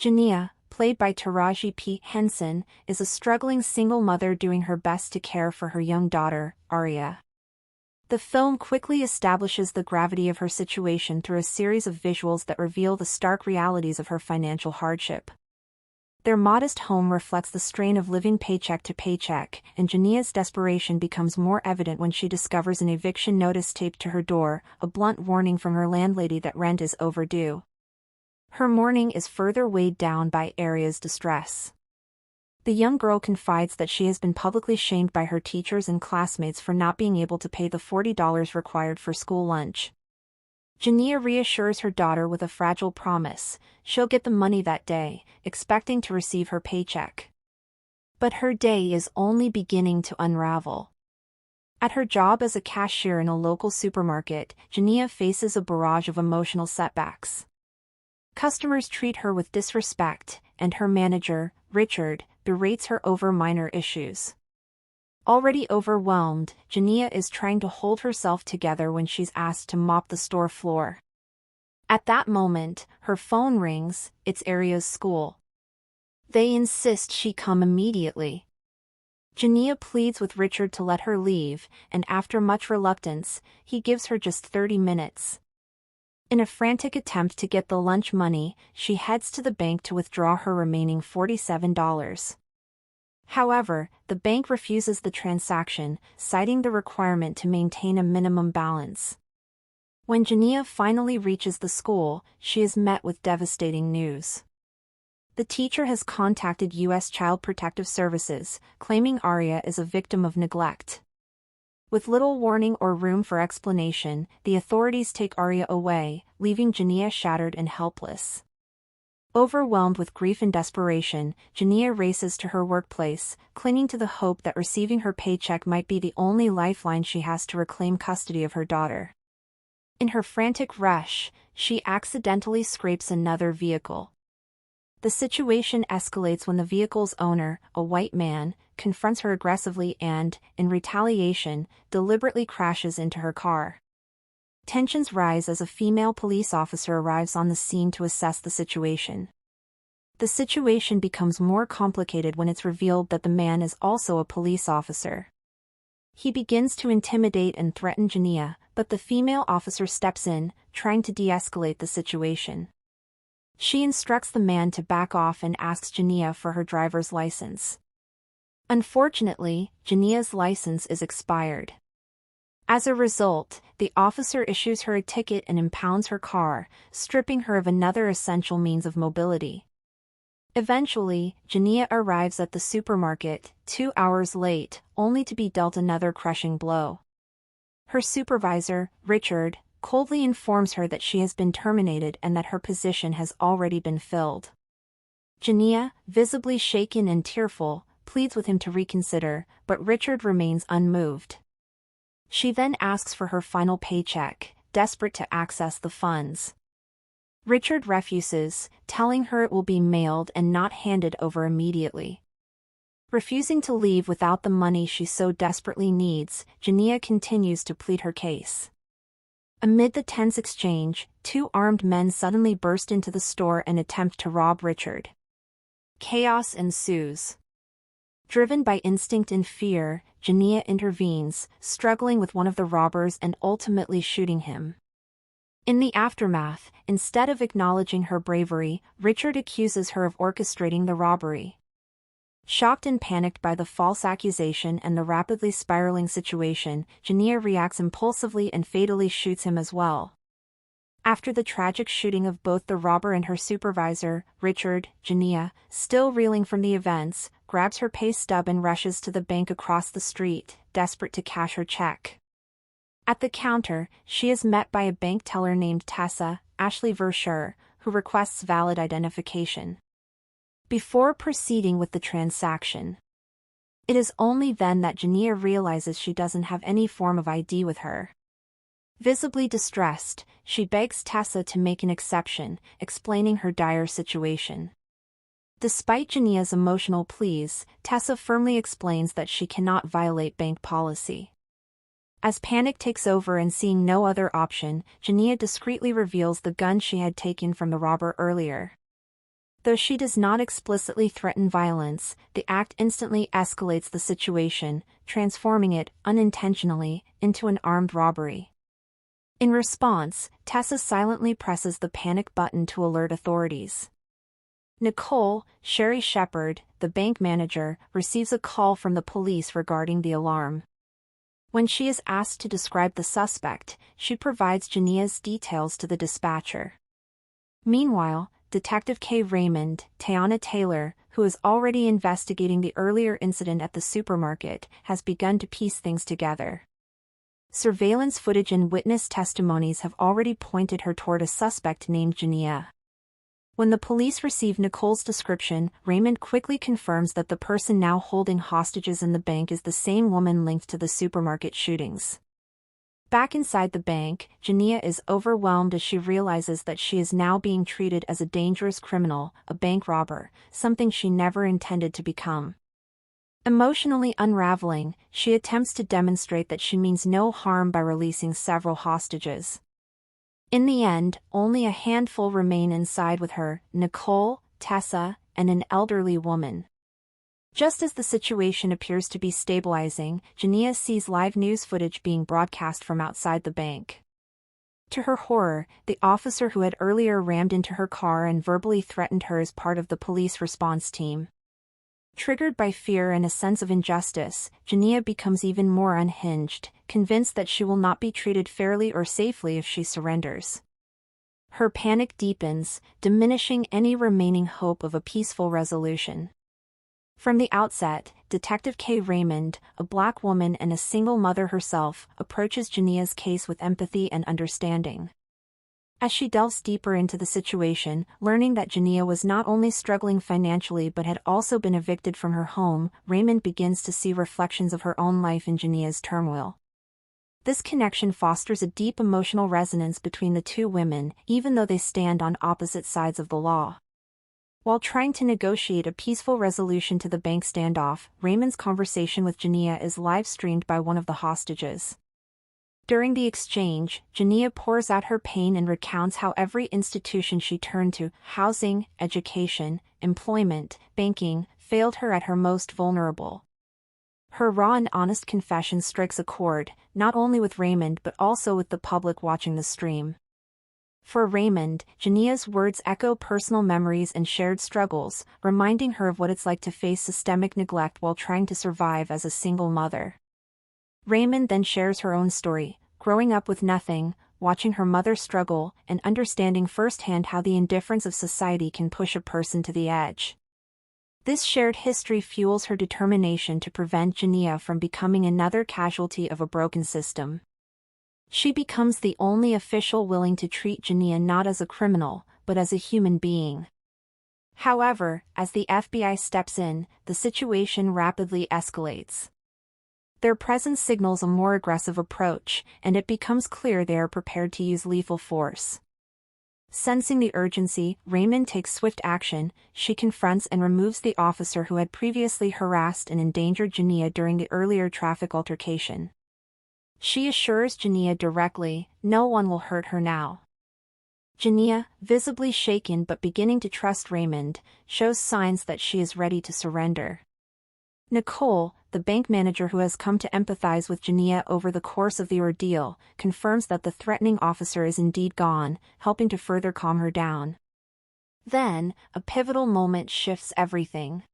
Jania, played by Taraji P. Henson, is a struggling single mother doing her best to care for her young daughter, Arya. The film quickly establishes the gravity of her situation through a series of visuals that reveal the stark realities of her financial hardship. Their modest home reflects the strain of living paycheck to paycheck, and Jania's desperation becomes more evident when she discovers an eviction notice taped to her door, a blunt warning from her landlady that rent is overdue. Her mourning is further weighed down by Arya's distress. The young girl confides that she has been publicly shamed by her teachers and classmates for not being able to pay the $40 required for school lunch. Jania reassures her daughter with a fragile promise: she'll get the money that day, expecting to receive her paycheck. But her day is only beginning to unravel. At her job as a cashier in a local supermarket, Jania faces a barrage of emotional setbacks. Customers treat her with disrespect, and her manager, Richard, berates her over minor issues. Already overwhelmed, Jania is trying to hold herself together when she's asked to mop the store floor. At that moment, her phone rings. It's Arya's school. They insist she come immediately. Jania pleads with Richard to let her leave, and after much reluctance, he gives her just 30 minutes. In a frantic attempt to get the lunch money, she heads to the bank to withdraw her remaining $47. However, the bank refuses the transaction, citing the requirement to maintain a minimum balance. When Jania finally reaches the school, she is met with devastating news. The teacher has contacted U.S. Child Protective Services, claiming Arya is a victim of neglect. With little warning or room for explanation, the authorities take Arya away, leaving Jania shattered and helpless. Overwhelmed with grief and desperation, Jania races to her workplace, clinging to the hope that receiving her paycheck might be the only lifeline she has to reclaim custody of her daughter. In her frantic rush, she accidentally scrapes another vehicle. The situation escalates when the vehicle's owner, a white man, confronts her aggressively and, in retaliation, deliberately crashes into her car. Tensions rise as a female police officer arrives on the scene to assess the situation. The situation becomes more complicated when it's revealed that the man is also a police officer. He begins to intimidate and threaten Jania, but the female officer steps in, trying to de-escalate the situation. She instructs the man to back off and asks Jania for her driver's license. Unfortunately, Jania's license is expired. As a result, the officer issues her a ticket and impounds her car, stripping her of another essential means of mobility. Eventually, Jania arrives at the supermarket, 2 hours late, only to be dealt another crushing blow. Her supervisor, Richard, coldly informs her that she has been terminated and that her position has already been filled. Jania, visibly shaken and tearful, pleads with him to reconsider, but Richard remains unmoved. She then asks for her final paycheck, desperate to access the funds. Richard refuses, telling her it will be mailed and not handed over immediately. Refusing to leave without the money she so desperately needs, Jania continues to plead her case. Amid the tense exchange, 2 armed men suddenly burst into the store and attempt to rob Richard. Chaos ensues. Driven by instinct and fear, Jania intervenes, struggling with one of the robbers and ultimately shooting him. In the aftermath, instead of acknowledging her bravery, Richard accuses her of orchestrating the robbery. Shocked and panicked by the false accusation and the rapidly spiraling situation, Jania reacts impulsively and fatally shoots him as well. After the tragic shooting of both the robber and her supervisor, Richard, Jania, still reeling from the events, grabs her pay stub and rushes to the bank across the street, desperate to cash her check. At the counter, she is met by a bank teller named Tessa, Ashley Versher, who requests valid identification. Before proceeding with the transaction, it is only then that Jania realizes she doesn't have any form of ID with her. Visibly distressed, she begs Tessa to make an exception, explaining her dire situation. Despite Jania's emotional pleas, Tessa firmly explains that she cannot violate bank policy. As panic takes over and seeing no other option, Jania discreetly reveals the gun she had taken from the robber earlier. Though she does not explicitly threaten violence, the act instantly escalates the situation, transforming it, unintentionally, into an armed robbery. In response, Tessa silently presses the panic button to alert authorities. Nicole, Sherri Shepherd, the bank manager, receives a call from the police regarding the alarm. When she is asked to describe the suspect, she provides Jania's details to the dispatcher. Meanwhile, Detective K. Raymond, Teyana Taylor, who is already investigating the earlier incident at the supermarket, has begun to piece things together. Surveillance footage and witness testimonies have already pointed her toward a suspect named Jania. When the police receive Nicole's description, Raymond quickly confirms that the person now holding hostages in the bank is the same woman linked to the supermarket shootings. Back inside the bank, Jania is overwhelmed as she realizes that she is now being treated as a dangerous criminal, a bank robber, something she never intended to become. Emotionally unraveling, she attempts to demonstrate that she means no harm by releasing several hostages. In the end, only a handful remain inside with her: Nicole, Tessa, and an elderly woman. Just as the situation appears to be stabilizing, Jania sees live news footage being broadcast from outside the bank. To her horror, the officer who had earlier rammed into her car and verbally threatened her is part of the police response team. Triggered by fear and a sense of injustice, Jania becomes even more unhinged, convinced that she will not be treated fairly or safely if she surrenders. Her panic deepens, diminishing any remaining hope of a peaceful resolution. From the outset, Detective K. Raymond, a black woman and a single mother herself, approaches Jania's case with empathy and understanding. As she delves deeper into the situation, learning that Jania was not only struggling financially but had also been evicted from her home, Raymond begins to see reflections of her own life in Jania's turmoil. This connection fosters a deep emotional resonance between the two women, even though they stand on opposite sides of the law. While trying to negotiate a peaceful resolution to the bank standoff, Raymond's conversation with Jania is live-streamed by one of the hostages. During the exchange, Jania pours out her pain and recounts how every institution she turned to, housing, education, employment, banking, failed her at her most vulnerable. Her raw and honest confession strikes a chord, not only with Raymond but also with the public watching the stream. For Raymond, Jania's words echo personal memories and shared struggles, reminding her of what it's like to face systemic neglect while trying to survive as a single mother. Raymond then shares her own story, growing up with nothing, watching her mother struggle, and understanding firsthand how the indifference of society can push a person to the edge. This shared history fuels her determination to prevent Jania from becoming another casualty of a broken system. She becomes the only official willing to treat Jania not as a criminal, but as a human being. However, as the FBI steps in, the situation rapidly escalates. Their presence signals a more aggressive approach, and it becomes clear they are prepared to use lethal force. Sensing the urgency, Raymond takes swift action. She confronts and removes the officer who had previously harassed and endangered Jania during the earlier traffic altercation. She assures Jania directly, no one will hurt her now. Jania, visibly shaken but beginning to trust Raymond, shows signs that she is ready to surrender. Nicole, the bank manager who has come to empathize with Jania over the course of the ordeal, confirms that the threatening officer is indeed gone, helping to further calm her down. Then, a pivotal moment shifts everything.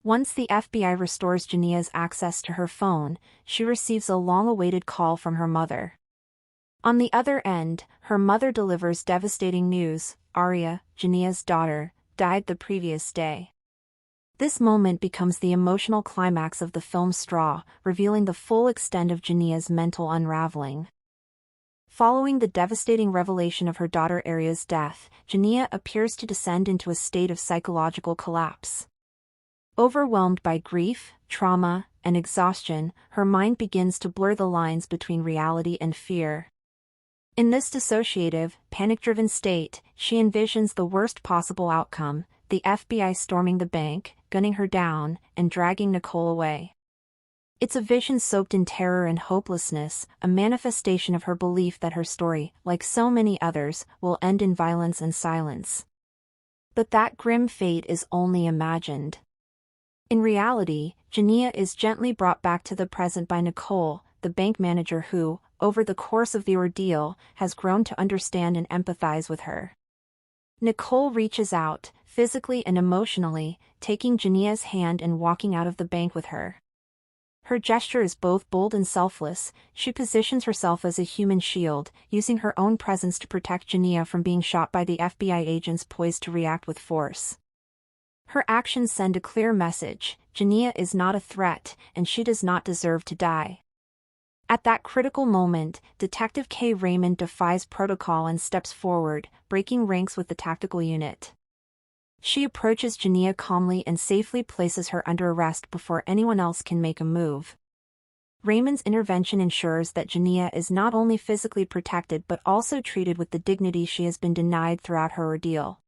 Once the FBI restores Jania's access to her phone, she receives a long-awaited call from her mother. On the other end, her mother delivers devastating news: Aria, Jania's daughter, died the previous day. This moment becomes the emotional climax of the film Straw, revealing the full extent of Jania's mental unraveling. Following the devastating revelation of her daughter Aria's death, Jania appears to descend into a state of psychological collapse. Overwhelmed by grief, trauma, and exhaustion, her mind begins to blur the lines between reality and fear. In this dissociative, panic-driven state, she envisions the worst possible outcome: the FBI storming the bank, gunning her down, and dragging Nicole away. It's a vision soaked in terror and hopelessness, a manifestation of her belief that her story, like so many others, will end in violence and silence. But that grim fate is only imagined. In reality, Jania is gently brought back to the present by Nicole, the bank manager who, over the course of the ordeal, has grown to understand and empathize with her. Nicole reaches out, physically and emotionally, taking Jania's hand and walking out of the bank with her. Her gesture is both bold and selfless. She positions herself as a human shield, using her own presence to protect Jania from being shot by the FBI agents poised to react with force. Her actions send a clear message: Jania is not a threat, and she does not deserve to die. At that critical moment, Detective K. Raymond defies protocol and steps forward, breaking ranks with the tactical unit. She approaches Jania calmly and safely places her under arrest before anyone else can make a move. Raymond's intervention ensures that Jania is not only physically protected but also treated with the dignity she has been denied throughout her ordeal.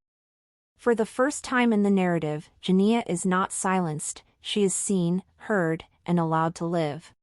For the first time in the narrative, Jania is not silenced, she is seen, heard, and allowed to live.